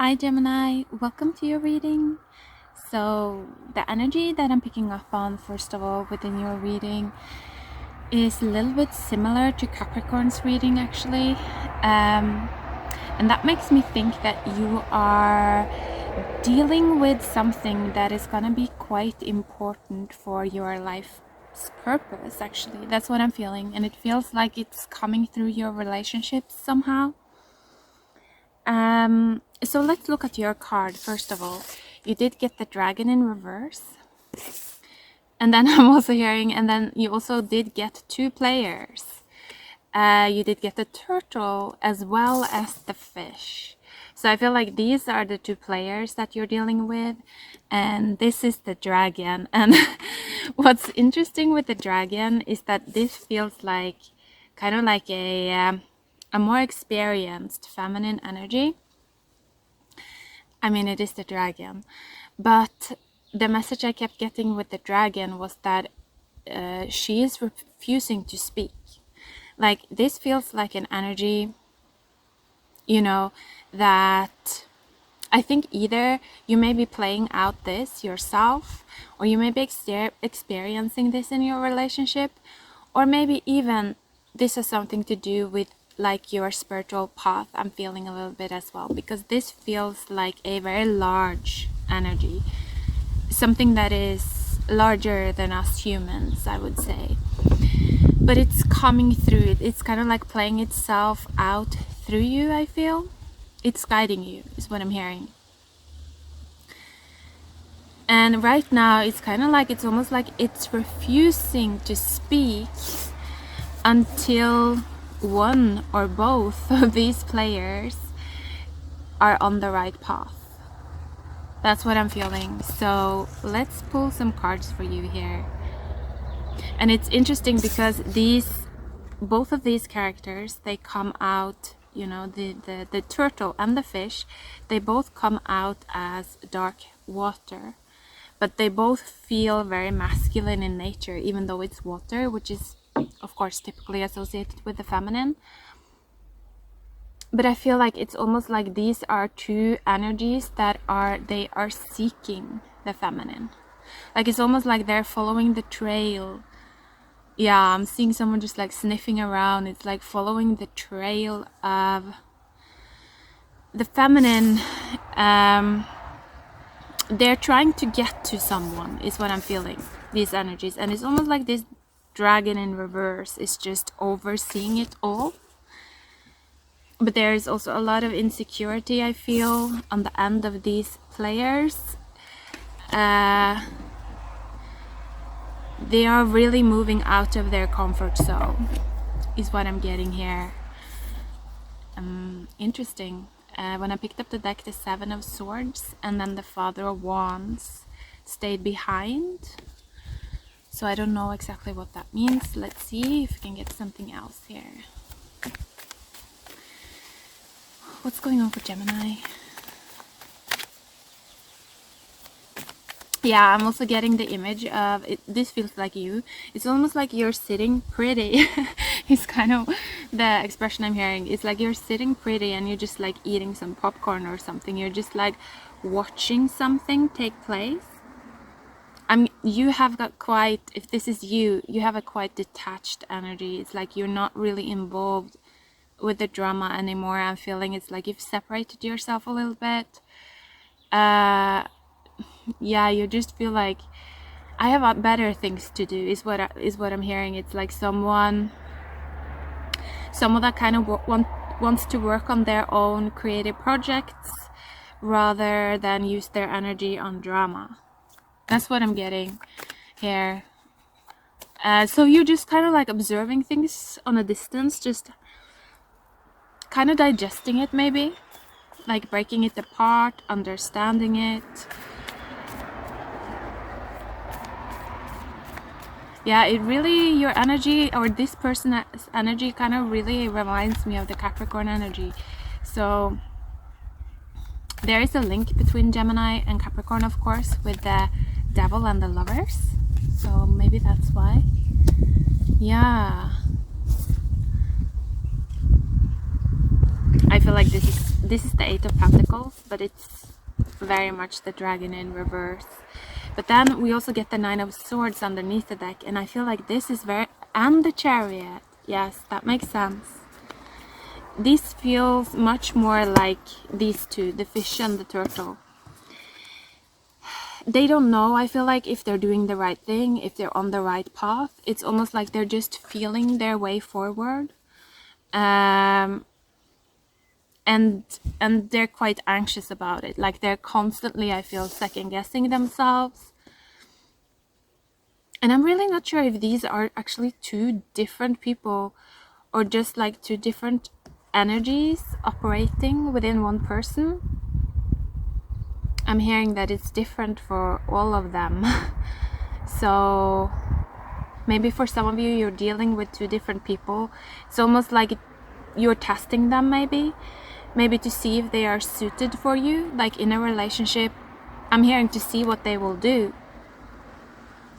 Hi Gemini, welcome to your reading. So the energy that I'm picking up on, first of all, within your reading is a little bit similar to Capricorn's reading actually. And that makes me think that you are dealing with something that is going to be quite important for your life's purpose actually. That's what I'm feeling, and it feels like it's coming through your relationships somehow. So let's look at your card. First of all, you did get the dragon in reverse, and then I'm also hearing, and then you also did get two players. You did get the turtle as well as the fish. So I feel like these are the two players that you're dealing with, and this is the dragon. And what's interesting with the dragon is that this feels like kind of like a more experienced feminine energy. I mean, it is the dragon, but the message I kept getting with the dragon was that she is refusing to speak. Like, this feels like an energy, you know, that I think either you may be playing out this yourself, or you may be experiencing this in your relationship, or maybe even this has something to do with like your spiritual path. I'm feeling a little bit as well, because this feels like a very large energy, something that is larger than us humans, I would say. But it's coming through. It's kind of like playing itself out through you, I feel. It's guiding you, is what I'm hearing. And right now, it's kind of like, it's almost like it's refusing to speak until one or both of these players are on the right path. That's what I'm feeling. So let's pull some cards for you here. And it's interesting because both of these characters, they come out, you know, the turtle and the fish, they both come out as dark water, but they both feel very masculine in nature, even though it's water, which is of course typically associated with the feminine. But I feel like it's almost like these are two energies that they are seeking the feminine. Like, it's almost like they're following the trail. Yeah, I'm seeing someone just like sniffing around. It's like following the trail of the feminine. They're trying to get to someone, is what I'm feeling, these energies. And it's almost like this dragon in reverse is just overseeing it all. But there is also a lot of insecurity, I feel, on the end of these players. They are really moving out of their comfort zone, is what I'm getting here. Interesting. When I picked up the deck, the Seven of Swords and then the Father of Wands stayed behind. So I don't know exactly what that means. Let's see if we can get something else here. What's going on for Gemini? Yeah, I'm also getting the image of it. This feels like you. It's almost like you're sitting pretty. It's kind of the expression I'm hearing. It's like you're sitting pretty and you're just like eating some popcorn or something. You're just like watching something take place. You have got quite, if this is you, you have a quite detached energy. It's like you're not really involved with the drama anymore. I'm feeling it's like you've separated yourself a little bit. Yeah, you just feel like I have better things to do, is what I'm hearing. It's like someone that kind of wants to work on their own creative projects rather than use their energy on drama. That's what I'm getting here. So you're just kind of like observing things on a distance, just kind of digesting it, maybe like breaking it apart, understanding it. Yeah, it really, your energy, or this person's energy, kind of really reminds me of the Capricorn energy. So there is a link between Gemini and Capricorn, of course, with the Devil and the Lovers. So maybe that's why. Yeah, I feel like this is the Eight of Pentacles, but it's very much the Dragon in reverse. But then we also get the Nine of Swords underneath the deck, and I feel like this is very, and the Chariot. Yes, that makes sense. This feels much more like these two, the fish and the turtle. They don't know, I feel like, if they're doing the right thing, if they're on the right path. It's almost like they're just feeling their way forward. And they're quite anxious about it. Like they're constantly, I feel, second guessing themselves. And I'm really not sure if these are actually two different people or just like two different energies operating within one person. I'm hearing that it's different for all of them. So maybe for some of you, you're dealing with two different people. It's almost like you're testing them, maybe to see if they are suited for you. Like in a relationship, I'm hearing to see what they will do.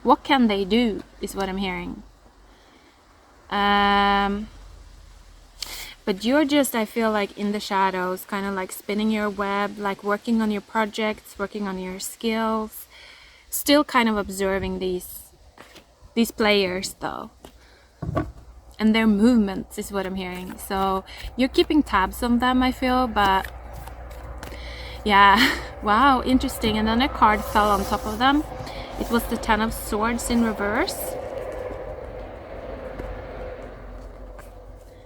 What can they do is what I'm hearing. But you're just, I feel like, in the shadows, kind of like spinning your web, like working on your projects, working on your skills, still kind of observing these players though, and their movements is what I'm hearing. So you're keeping tabs on them, I feel. But yeah, wow, interesting. And then a card fell on top of them. It was the Ten of Swords in reverse.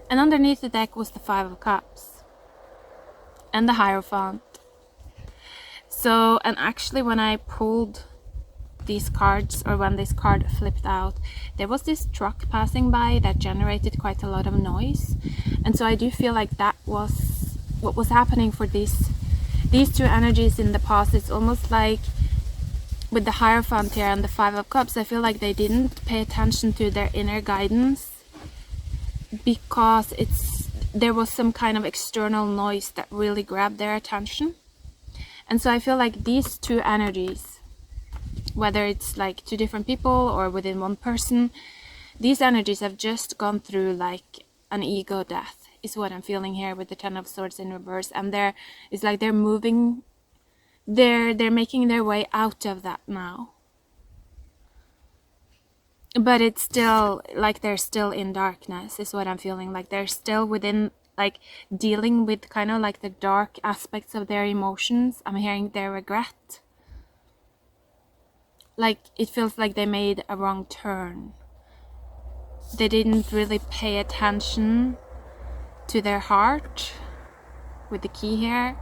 And underneath the deck was the Five of Cups and the Hierophant. So, and actually when I pulled these cards, or when this card flipped out, there was this truck passing by that generated quite a lot of noise. And so I do feel like that was what was happening for these two energies in the past. It's almost like with the Hierophant here and the Five of Cups, I feel like they didn't pay attention to their inner guidance, because there was some kind of external noise that really grabbed their attention. And so I feel like these two energies, whether it's like two different people or within one person, these energies have just gone through like an ego death, is what I'm feeling here with the Ten of Swords in reverse. And it's like they're moving, they're making their way out of that now. But it's still like they're still in darkness, is what I'm feeling. Like they're still within, like dealing with kind of like the dark aspects of their emotions. I'm hearing their regret. Like it feels like they made a wrong turn. They didn't really pay attention to their heart with the key here,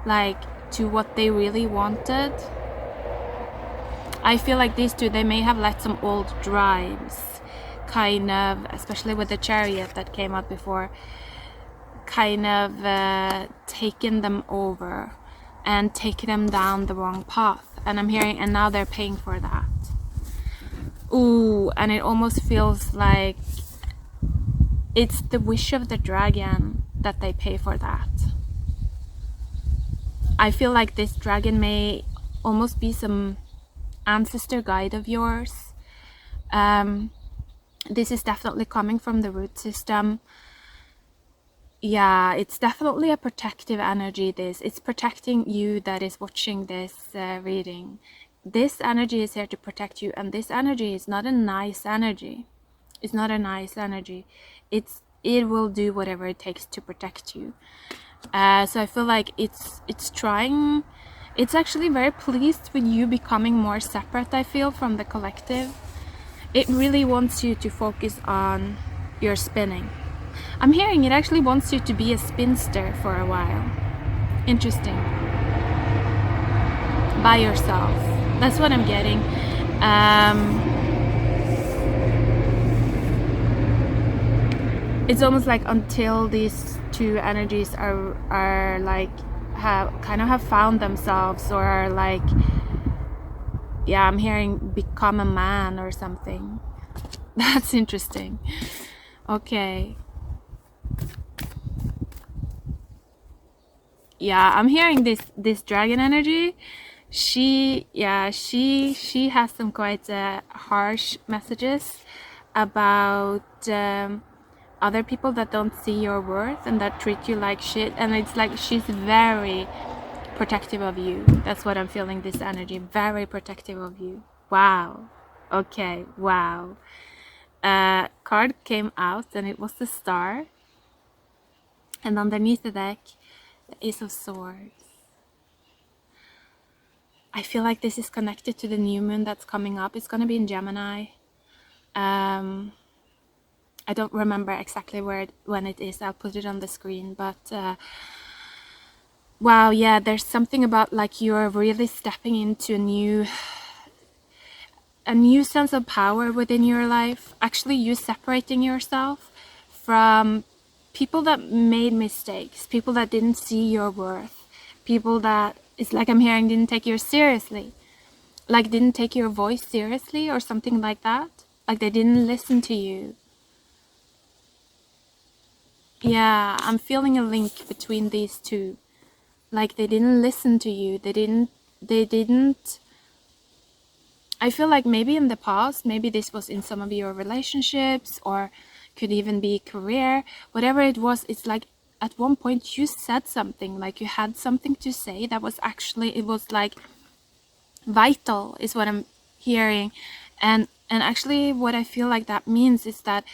like to what they really wanted. I feel like these two, they may have let some old drives, kind of, especially with the Chariot that came out before, kind of taken them over and taken them down the wrong path. And I'm hearing, and now they're paying for that. Ooh, and it almost feels like it's the wish of the dragon that they pay for that. I feel like this dragon may almost be some ancestor guide of yours. This is definitely coming from the root system. Yeah, it's definitely a protective energy. It's protecting you that is watching this reading. This energy is here to protect you, and this energy is not a nice energy. It's not a nice energy. It will do whatever it takes to protect you. So I feel like it's trying. It's actually very pleased with you becoming more separate, I feel, from the collective. It really wants you to focus on your spinning. I'm hearing it actually wants you to be a spinster for a while. Interesting. By yourself. That's what I'm getting. It's almost like until these two energies are like have found themselves, or are like, yeah, I'm hearing become a man or something. That's interesting. Okay. Yeah, I'm hearing this dragon energy. She has some quite harsh messages about other people that don't see your worth and that treat you like shit. And it's like she's very protective of you. That's what I'm feeling, this energy. Very protective of you. Wow. Okay, wow. Card came out and it was the Star. And underneath the deck, the Ace of Swords. I feel like this is connected to the new moon that's coming up. It's going to be in Gemini. I don't remember exactly when it is. I'll put it on the screen. But wow, yeah, there's something about like you're really stepping into a new sense of power within your life. Actually, you separating yourself from people that made mistakes, people that didn't see your worth, people that, it's like I'm hearing, didn't take you seriously, like didn't take your voice seriously or something like that, like they didn't listen to you. Yeah, I'm feeling a link between these two. Like they didn't listen to you, they didn't. I feel like maybe in the past, maybe this was in some of your relationships, or could even be career, whatever it was. It's like at one point you said something, like you had something to say that was actually, it was like vital, is what I'm hearing. And actually what I feel like that means is that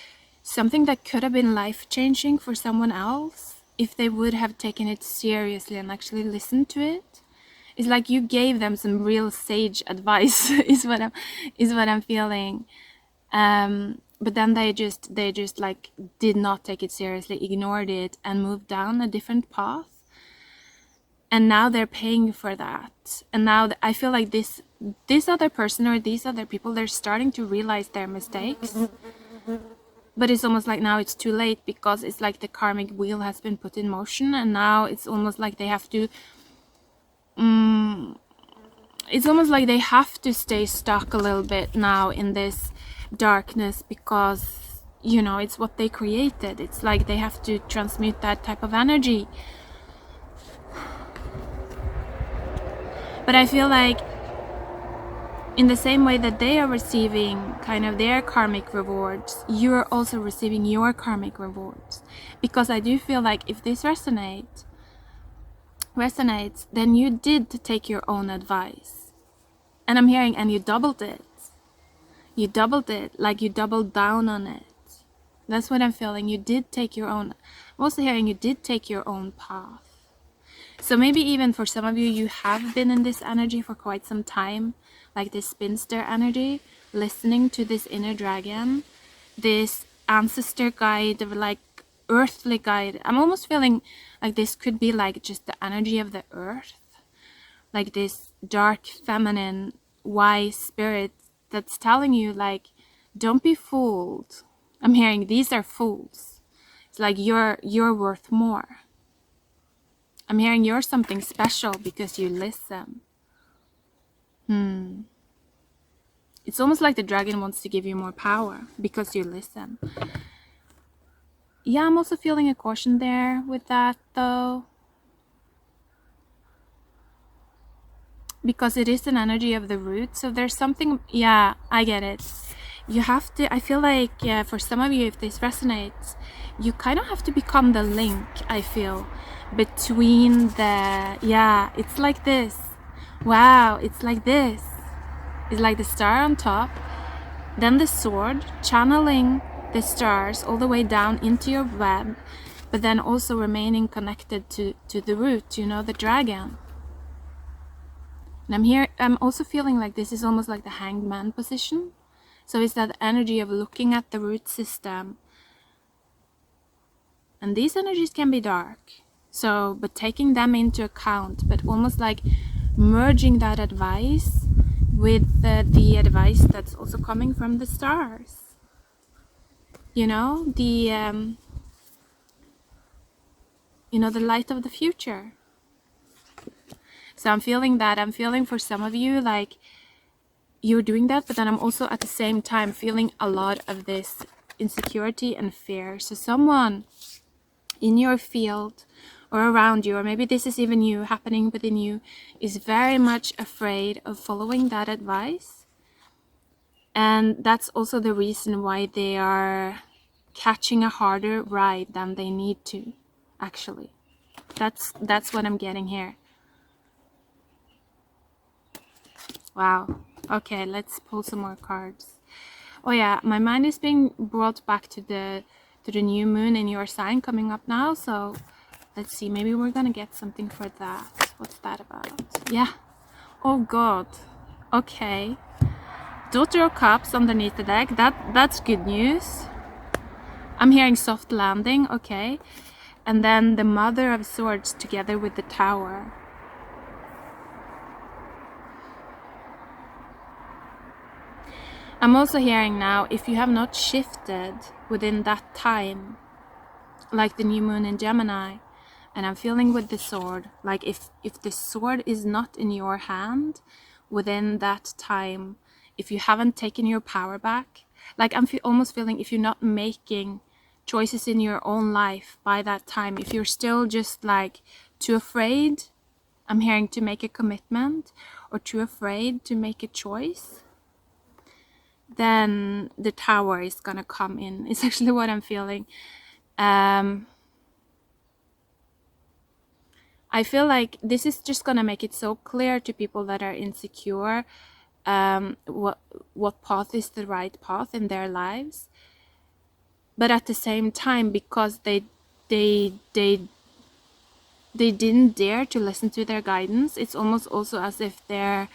something that could have been life-changing for someone else, if they would have taken it seriously and actually listened to it, it's like you gave them some real sage advice, is what I'm feeling. But then they just like did not take it seriously, ignored it, and moved down a different path. And now they're paying for that. And now I feel like this other person or these other people, they're starting to realize their mistakes. But it's almost like now it's too late, because it's like the karmic wheel has been put in motion, and now it's almost like they have to it's almost like they have to stay stuck a little bit now in this darkness, because you know, it's what they created. It's like they have to transmute that type of energy. But I feel like in the same way that they are receiving kind of their karmic rewards, you're also receiving your karmic rewards. Because I do feel like if this resonates, then you did take your own advice. And I'm hearing, and you doubled it. You doubled it, like you doubled down on it. That's what I'm feeling. You did take your own, I'm also hearing you did take your own path. So maybe even for some of you, you have been in this energy for quite some time, like this spinster energy, listening to this inner dragon, this ancestor guide, of like earthly guide. I'm almost feeling like this could be like just the energy of the earth, like this dark, feminine, wise spirit that's telling you, like, don't be fooled. I'm hearing these are fools. It's like you're worth more. I'm hearing you're something special because you listen. It's almost like the dragon wants to give you more power because you listen. Yeah, I'm also feeling a caution there with that though. Because it is an energy of the root. So there's something, yeah, I get it. You have to, I feel like, yeah, for some of you, if this resonates, you kind of have to become the link, I feel, between the, yeah, it's like this. Wow, it's like this. It's like the star on top, then the sword, channeling the stars all the way down into your web, but then also remaining connected to the root, you know, the dragon. And I'm also feeling like this is almost like the hanged man position. So it's that energy of looking at the root system. And these energies can be dark. So, but taking them into account, but almost like merging that advice with the advice that's also coming from the stars. You know, the light of the future. So I'm feeling that. I'm feeling for some of you like you're doing that, but then I'm also at the same time feeling a lot of this insecurity and fear. So someone in your field or around you, or maybe this is even you, happening within you, is very much afraid of following that advice. And that's also the reason why they are catching a harder ride than they need to, actually. That's what I'm getting here. Wow. Okay, let's pull some more cards. Oh yeah, my mind is being brought back to the new moon in your sign coming up now. So let's see, maybe we're gonna get something for that. What's that about? Yeah. Oh God. Okay. Daughter of Cups underneath the deck. That's good news. I'm hearing soft landing. Okay. And then the Mother of Swords together with the Tower. I'm also hearing now, if you have not shifted within that time, like the new moon in Gemini, and I'm feeling with the sword, like if the sword is not in your hand within that time, if you haven't taken your power back, like I'm almost feeling if you're not making choices in your own life by that time, if you're still just like too afraid, I'm hearing, to make a commitment, or too afraid to make a choice, then the Tower is gonna come in. It's actually what I'm feeling. I feel like this is just gonna make it so clear to people that are insecure what path is the right path in their lives. But at the same time, because they didn't dare to listen to their guidance, it's almost also as if they're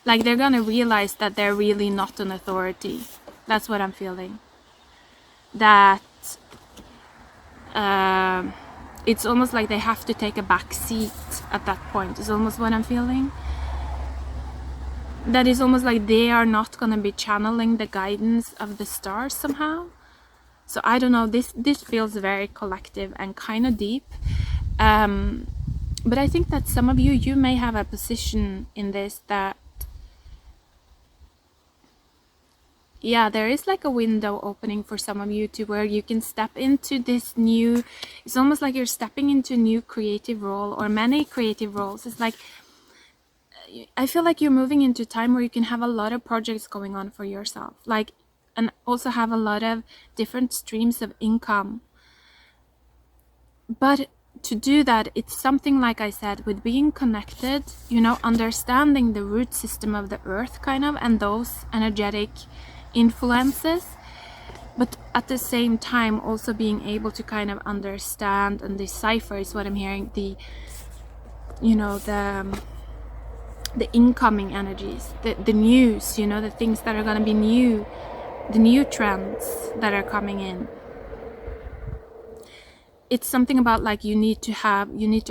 gonna realize that they're really not an authority. That's what I'm feeling. That it's almost like they have to take a back seat at that point, is almost what I'm feeling. That is almost like they are not gonna be channeling the guidance of the stars somehow. So I don't know, this feels very collective and kind of deep. But I think that some of you may have a position in this that, yeah, there is like a window opening for some of you to where you can step into this new, it's almost like you're stepping into a new creative role, or many creative roles. It's like, I feel like you're moving into a time where you can have a lot of projects going on for yourself, like, and also have a lot of different streams of income. But to do that, it's something, like I said, with being connected, you know, understanding the root system of the earth kind of, and those energetic influences, but at the same time also being able to kind of understand and decipher, is what I'm hearing, the, you know, the incoming energies, the news, you know, the things that are going to be new, the new trends that are coming in. It's something about like you need to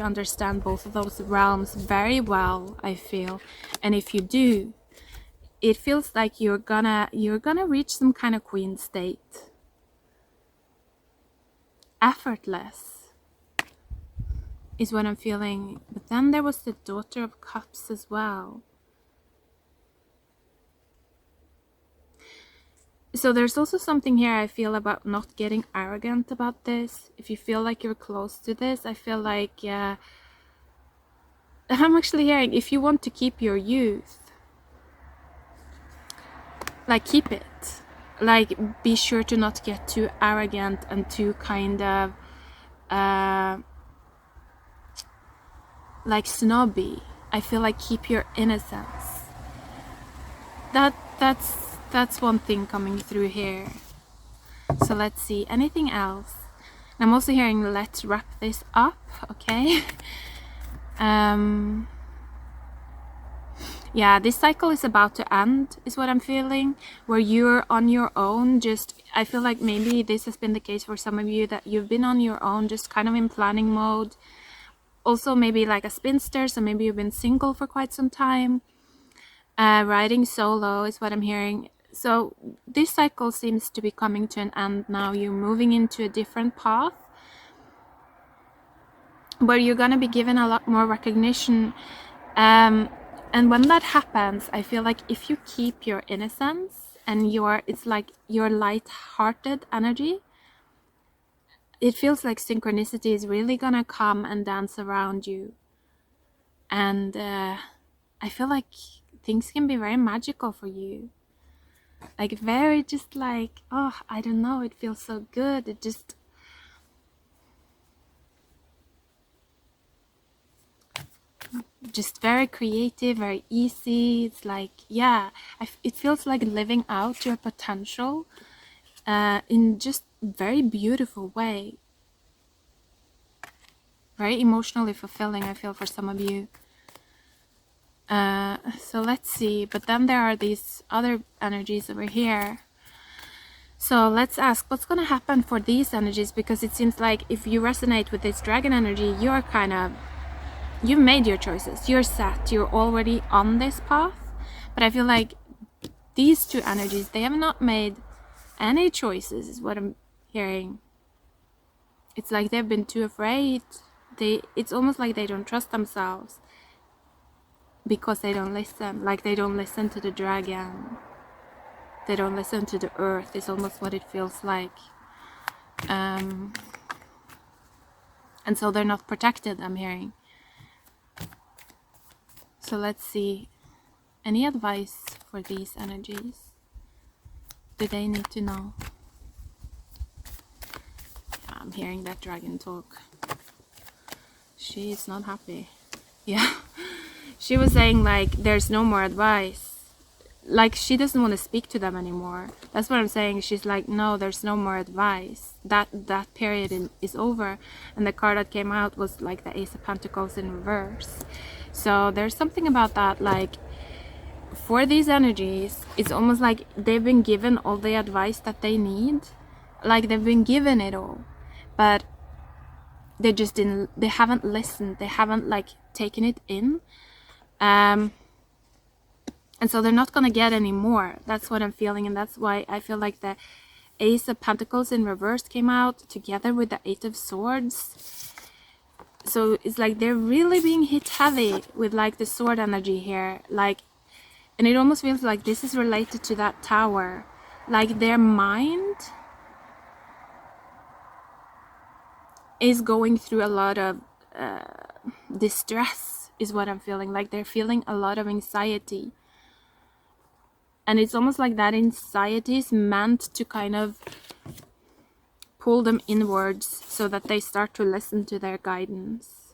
understand both of those realms very well, I feel. And if you do, it feels like you're gonna reach some kind of queen state. Effortless is what I'm feeling. But then there was the Daughter of Cups as well. So there's also something here I feel about not getting arrogant about this. If you feel like you're close to this, I feel like, yeah, I'm actually hearing, if you want to keep your youth, like, keep it. Like, be sure to not get too arrogant and too kind of like snobby. I feel like keep your innocence. That's one thing coming through here. So let's see, anything else? I'm also hearing, let's wrap this up, okay? Yeah, this cycle is about to end, is what I'm feeling, where you're on your own. Just, I feel like maybe this has been the case for some of you, that you've been on your own, just kind of in planning mode. Also maybe like a spinster, so maybe you've been single for quite some time. Riding solo is what I'm hearing. So this cycle seems to be coming to an end now. You're moving into a different path where you're going to be given a lot more recognition. And when that happens, I feel like if you keep your innocence and it's like your light-hearted energy, it feels like synchronicity is really going to come and dance around you. And I feel like things can be very magical for you. Like very just like, oh, I don't know, it feels so good. It just very creative, very easy. It's like, yeah, it feels like living out your potential in just very beautiful way. Very emotionally fulfilling, I feel, for some of you. So let's see. But then there are these other energies over here. So let's ask what's going to happen for these energies, because it seems like if you resonate with this dragon energy, you're kind of, you've made your choices. You're set. You're already on this path. But I feel like these two energies, they have not made any choices, is what I'm hearing. It's like they've been too afraid. It's almost like they don't trust themselves because they don't listen. Like they don't listen to the dragon. They don't listen to the earth. It's almost what it feels like. And so they're not protected, I'm hearing. So let's see. Any advice for these energies? Do they need to know? Yeah, I'm hearing that dragon talk. She is not happy. Yeah. She was saying like there's no more advice. Like she doesn't want to speak to them anymore. That's what I'm saying. She's like, no, there's no more advice. That period is over. And the card that came out was like the Ace of Pentacles in reverse. So there's something about that, like for these energies, it's almost like they've been given all the advice that they need. Like they've been given it all, but they just didn't, they haven't listened. They haven't like taken it in. And so they're not gonna get any more. That's what I'm feeling, and that's why I feel like the Ace of Pentacles in reverse came out together with the Eight of Swords. So it's like they're really being hit heavy with like the sword energy here, like, and it almost feels like this is related to that tower. Like their mind is going through a lot of distress, is what I'm feeling. Like they're feeling a lot of anxiety. And it's almost like that anxiety is meant to kind of pull them inwards so that they start to listen to their guidance.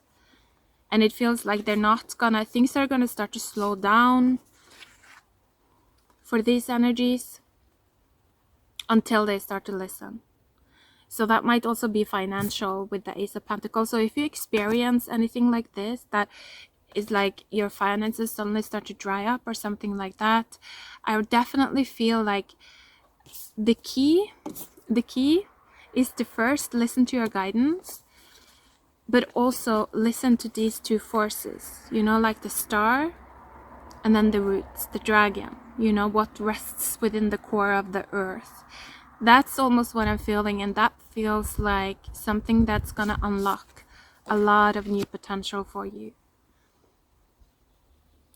And it feels like they're not gonna, things are gonna start to slow down for these energies until they start to listen. So that might also be financial with the Ace of Pentacles. So if you experience anything like this, that is like your finances suddenly start to dry up or something like that, I would definitely feel like the key is to first listen to your guidance, but also listen to these two forces, you know, like the star and then the roots, the dragon, you know, what rests within the core of the earth. That's almost what I'm feeling, and that feels like something that's gonna unlock a lot of new potential for you.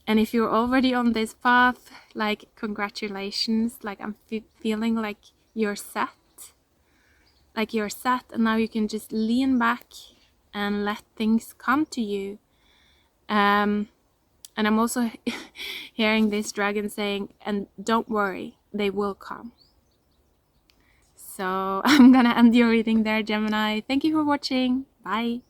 And if you're already on this path, like, congratulations. Like, I'm feeling like you're set. Like you're set, and now you can just lean back and let things come to you. And I'm also hearing this dragon saying, and don't worry, they will come. So I'm gonna end your reading there, Gemini. Thank you for watching. Bye.